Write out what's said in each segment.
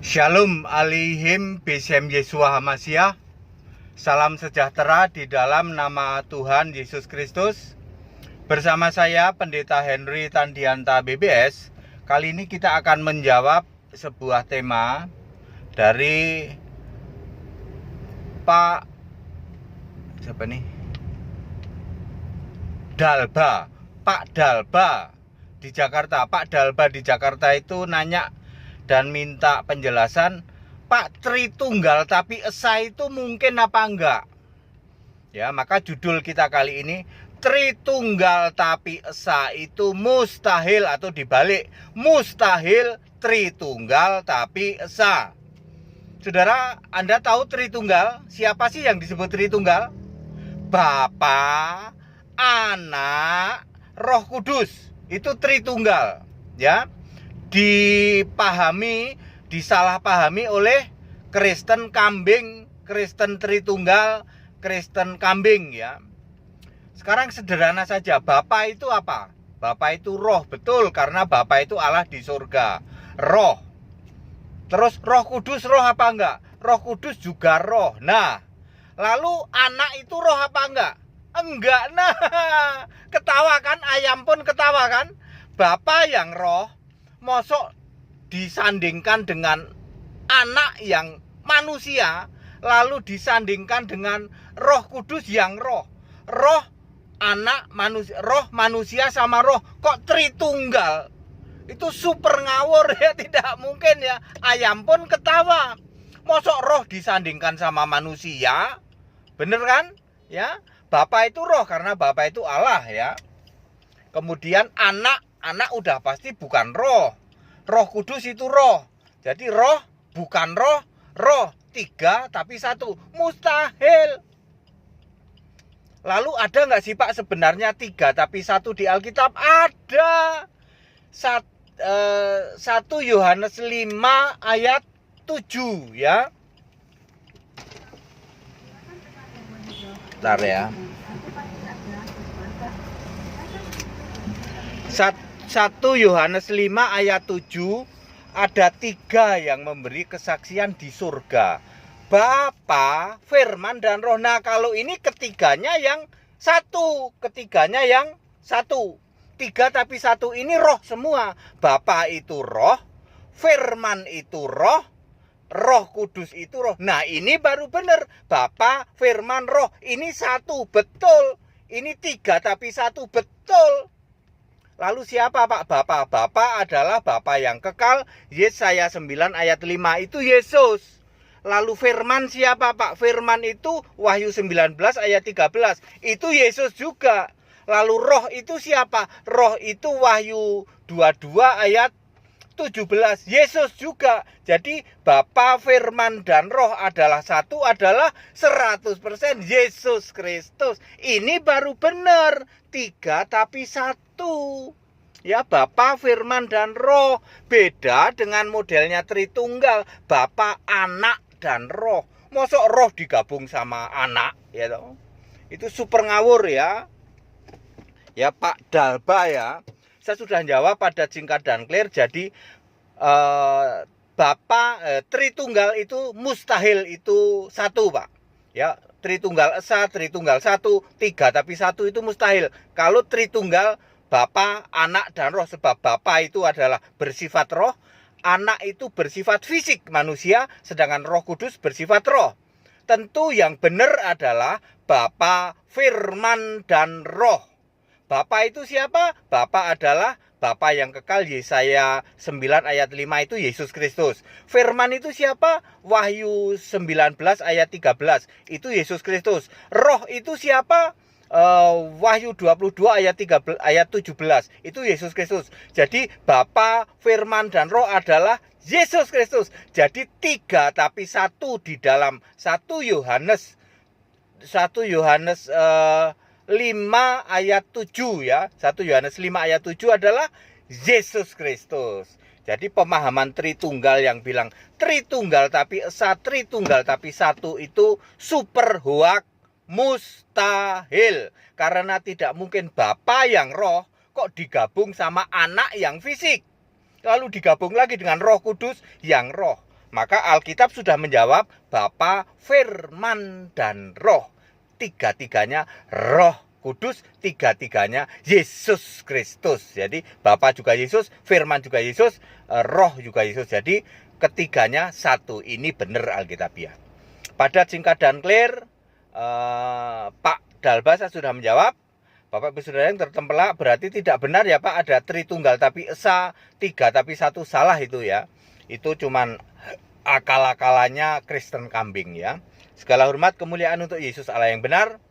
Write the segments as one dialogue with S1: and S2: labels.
S1: Shalom alaihim Besem Yesua Hamasyah. Salam sejahtera di dalam nama Tuhan Yesus Kristus. Bersama saya Pendeta Henry Tandianta BBS. Kali ini kita akan menjawab sebuah tema dari Pak siapa nih? Dalba. Pak Dalba di Jakarta. Pak Dalba di Jakarta itu nanya dan minta penjelasan, Pak, Tritunggal tapi Esa itu mungkin apa enggak? Ya, maka judul kita kali ini, Tritunggal tapi Esa itu mustahil, atau dibalik, mustahil Tritunggal tapi Esa. Saudara, Anda tahu Tritunggal? Siapa sih yang disebut Tritunggal? Bapa, Anak, Roh Kudus. Itu Tritunggal, ya. Disalahpahami oleh Kristen kambing, Kristen Tritunggal, Kristen kambing, ya. Sekarang sederhana saja, Bapa itu apa? Bapa itu roh, betul, karena Bapa itu Allah di surga, roh. Terus Roh Kudus roh apa enggak? Roh Kudus juga roh. Nah, lalu Anak itu roh apa enggak? Enggak. Nah, ketawa kan, ayam pun ketawa kan. Bapa yang roh mosok disandingkan dengan Anak yang manusia, lalu disandingkan dengan Roh Kudus yang roh. Roh Anak manusia, roh manusia sama roh kok Tritunggal? Itu super ngawur ya, tidak mungkin ya. Ayam pun ketawa. Mosok roh disandingkan sama manusia? Bener kan? Ya. Bapa itu roh karena Bapa itu Allah, ya. Kemudian anak udah pasti bukan roh. Roh Kudus itu roh. Jadi roh bukan roh, roh tiga tapi satu. Mustahil. Lalu ada nggak sih Pak sebenarnya tiga tapi satu di Alkitab? Ada. 1 Yohanes 5 ayat 7, ya. Bentar ya. 1 Yohanes 5 ayat 7, ada 3 yang memberi kesaksian di surga. Bapa, Firman, dan Roh. Nah, kalau ini ketiganya yang satu. 3 tapi 1 ini roh semua. Bapa itu roh, Firman itu roh, Roh Kudus itu roh. Nah, ini baru benar. Bapa, Firman, Roh. Ini satu, betul. Ini 3 tapi 1, betul. Lalu siapa Pak? Bapa adalah Bapa yang kekal. Yesaya 9 ayat 5 itu Yesus. Lalu Firman siapa Pak? Firman itu Wahyu 19 ayat 13. Itu Yesus juga. Lalu Roh itu siapa? Roh itu Wahyu 22 ayat 17. Yesus juga. Jadi Bapa, Firman, dan Roh adalah satu, adalah 100% Yesus Kristus. Ini baru benar. 3 tapi 1. Ya, Bapa, Firman, dan Roh. Beda dengan modelnya Tritunggal. Bapa, Anak, dan Roh. Mosok Roh digabung sama Anak, ya toh? Itu super ngawur, ya. Ya, Pak Dalba, ya. Saya sudah jawab pada singkat dan clear. Jadi Tritunggal itu mustahil itu satu Pak. Ya, Tritunggal Esa, Tritunggal satu, 3 tapi 1 itu mustahil. Kalau Tritunggal Bapa, Anak, dan Roh, sebab Bapa itu adalah bersifat roh, Anak itu bersifat fisik manusia, sedangkan Roh Kudus bersifat roh. Tentu yang benar adalah Bapa, Firman, dan Roh. Bapa itu siapa? Bapa adalah Bapa yang kekal. Yesaya 9 ayat 5 itu Yesus Kristus. Firman itu siapa? Wahyu 19 ayat 13 itu Yesus Kristus. Roh itu siapa? Wahyu 22 ayat 17 itu Yesus Kristus. Jadi Bapa, Firman, dan Roh adalah Yesus Kristus. Jadi 3 tapi 1 di dalam 1 Yohanes 5 ayat 7, ya. 1 Yohanes 5 ayat 7 adalah Yesus Kristus. Jadi pemahaman Tritunggal yang bilang Tritunggal tapi Esa, Tritunggal tapi 1 itu super hoak, mustahil. Karena tidak mungkin Bapa yang roh kok digabung sama Anak yang fisik. Lalu digabung lagi dengan Roh Kudus yang roh. Maka Alkitab sudah menjawab Bapa, Firman, dan Roh. Tiga-tiganya Roh Kudus, tiga-tiganya Yesus Kristus. Jadi Bapa juga Yesus, Firman juga Yesus, Roh juga Yesus. Jadi ketiganya satu. Ini benar Alkitabiah. Padat, singkat, dan clear. Pak Dalbasa sudah menjawab. Bapak Ibu Saudara yang tertempelak, berarti tidak benar ya Pak, ada Tritunggal tapi Esa, 3 tapi 1, salah itu ya. Itu cuman akal-akalannya Kristen kambing ya. Segala hormat kemuliaan untuk Yesus Allah yang benar,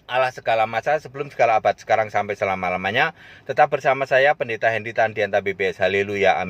S1: Allah segala masa, sebelum segala abad, sekarang sampai selama-lamanya. Tetap bersama saya Pendeta Hendy Tandianta BPS. Haleluya, amin.